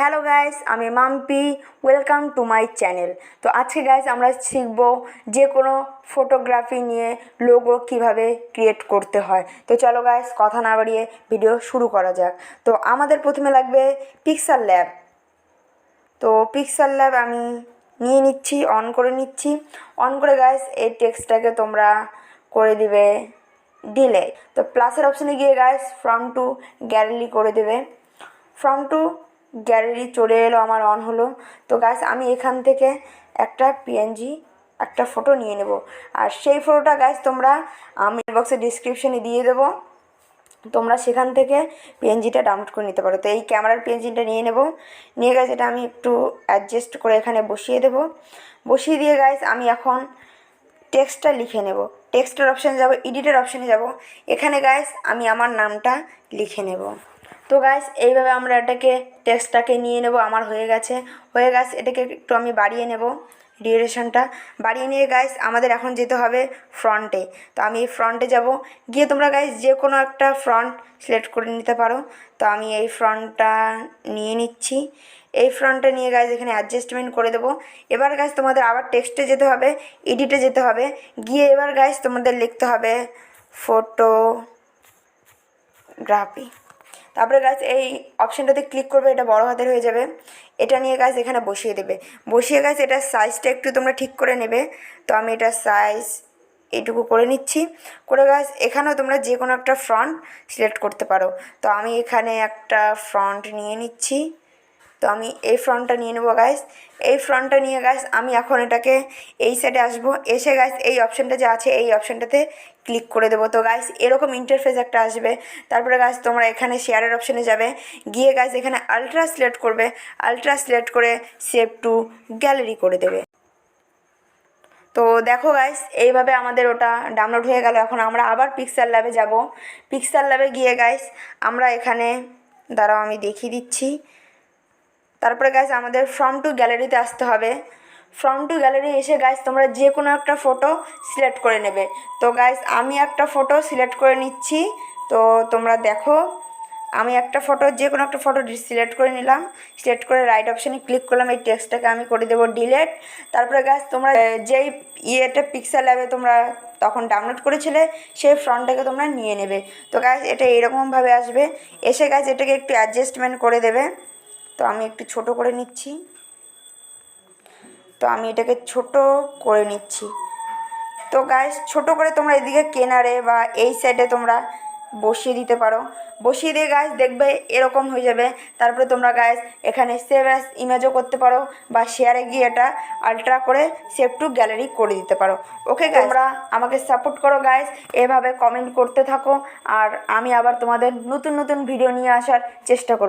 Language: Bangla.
হ্যালো গাইস, আমি Mampi. Welcome to my channel. তো আজকে গাইস আমরা শিখব যে কোনো ফটোগ্রাফি নিয়ে লোগো কিভাবে ক্রিয়েট করতে হয়। তো চলো গাইস, কথা না বাড়িয়ে ভিডিও শুরু করা যাক। তো আমাদের প্রথমে লাগবে পিক্সেল ল্যাব। তো পিক্সেল ল্যাব আমি নিয়ে নিচ্ছি, অন করে নিচ্ছি। অন করে গাইস এই টেক্সটটাকে তোমরা করে দিবে ডিলে। তো প্লাসের অপশানে গিয়ে গাইস ফ্রম টু গ্যালারি করে দেবে। ফ্রম টু গ্যালারি চলে এলো, আমার অন হলো। তো গাইস আমি এখান থেকে একটা পিএনজি একটা ফটো নিয়ে নেব, আর সেই ফটোটা গাইস তোমরা আমি বক্সে ডিসক্রিপশানে দিয়ে দেবো, তোমরা সেখান থেকে পিএনজিটা ডাউনলোড করে নিতে পারো। তো এই ক্যামেরার পিএনজিটা নিয়ে নেব, নিয়ে গাইস এটা আমি একটু অ্যাডজাস্ট করে এখানে বসিয়ে দেব। বসিয়ে দিয়ে গাইস আমি এখন টেক্সটটা লিখে নেব। টেক্সটের অপশানে যাব, এডিটের অপশানে যাব, এখানে গাইস আমি আমার নামটা লিখে নেব। তো গাইস এইভাবে আমরা এটাকে টেক্সটটাকে নিয়ে নেব। আমার হয়ে গেছে এটাকে একটু আমি বাড়িয়ে নেব, ডিউরেশনটা বাড়িয়ে নিয়ে গাইস আমাদের এখন যেতে হবে ফ্রন্টে। তো আমি ফ্রন্টে যাব, গিয়ে তোমরা গাইস যে কোনো একটা ফ্রন্ট সিলেক্ট করে নিতে পারো। তো আমি এই ফ্রন্টটা নিয়ে নিচ্ছি। এই ফ্রন্টটা নিয়ে গাইস এখানে অ্যাডজাস্টমেন্ট করে দেবো। এবার গাইস তোমাদের আবার টেক্সটে যেতে হবে, এডিটে যেতে হবে, গিয়ে এবার গাইস তোমাদের লিখতে হবে ফটোগ্রাফি। তারপরে গাছ এই অপশানটাতে ক্লিক করবে, এটা বড় হাতের হয়ে যাবে। এটা নিয়ে গাছ এখানে বসিয়ে দেবে। বসিয়ে গাছ এটার সাইজটা একটু তোমরা ঠিক করে নেবে। তো আমি এটার সাইজ এইটুকু করে নিচ্ছি। করে গাছ এখানেও তোমরা যে কোনো একটা ফ্রন্ট সিলেক্ট করতে পারো। তো আমি এখানে একটা ফ্রন্ট নিয়ে নিচ্ছি। তো আমি এই ফ্রন্টটা নিয়ে নেবো গাইস। এই ফ্রন্টটা নিয়ে গাইস আমি এখন এটাকে এই সাইডে আসবো, এসে গাইস এই অপশানটা যে আছে এই অপশানটাতে ক্লিক করে দেবো। তো গাইস এরকম ইন্টারফেস একটা আসবে। তারপরে গাইস তোমরা এখানে শেয়ারের অপশানে যাবে, গিয়ে গাইস এখানে আলট্রা সিলেক্ট করবে, আলট্রা সিলেক্ট করে সেভ টু গ্যালারি করে দেবে। তো দেখো গাইস এইভাবে আমাদের ওটা ডাউনলোড হয়ে গেল। এখন আমরা আবার পিক্সেল ল্যাবে যাব। পিক্সেল ল্যাবে গিয়ে গাইস আমরা এখানে দাঁড়াও আমি দেখিয়ে দিচ্ছি। তারপরে গাইস আমাদের ফ্রম টু গ্যালারিতে আসতে হবে। ফ্রম টু গ্যালারি এসে গাইস তোমরা যে কোনো একটা ফটো সিলেক্ট করে নেবে। তো গাইস আমি একটা ফটো সিলেক্ট করে নিচ্ছি। তো তোমরা দেখো আমি একটা ফটো যে কোনো একটা ফটো সিলেক্ট করে নিলাম। সিলেক্ট করে রাইট অপশানে ক্লিক করলাম, এই টেক্সটটাকে আমি করে দেবো ডিলেট। তারপরে গাইস তোমরা যেই ইয়েটা পিক্সেল ল্যাবে তোমরা তখন ডাউনলোড করেছিলে সেই ফ্রন্টটাকে তোমরা নিয়ে নেবে। তো গাইস এটা এরকমভাবে আসবে। এসে গাইস এটাকে একটু অ্যাডজাস্টমেন্ট করে দেবে। তো আমি একটু ছোট করে নিচ্ছি। তো আমি এটাকে ছোট করে নিচ্ছি। তো গাইস ছোট করে তোমরা এদিকে কেনারে বা এই সাইডে তোমরা বসিয়ে দিতে পারো। বসিয়ে দিয়ে গাইস দেখবে এরকম হয়ে যাবে। তারপরে তোমরা গাইস এখানে সেভ অ্যাজ ইমেজও করতে পারো, বা শেয়ারে গিয়ে এটা আলট্রা করে সেভ টু গ্যালারি করে দিতে পারো। ওকে গাইস, তোমরা আমাকে সাপোর্ট করো গাইস, এভাবে কমেন্ট করতে থাকো, আর আমি আবার তোমাদের নতুন নতুন ভিডিও নিয়ে আসার চেষ্টা করব।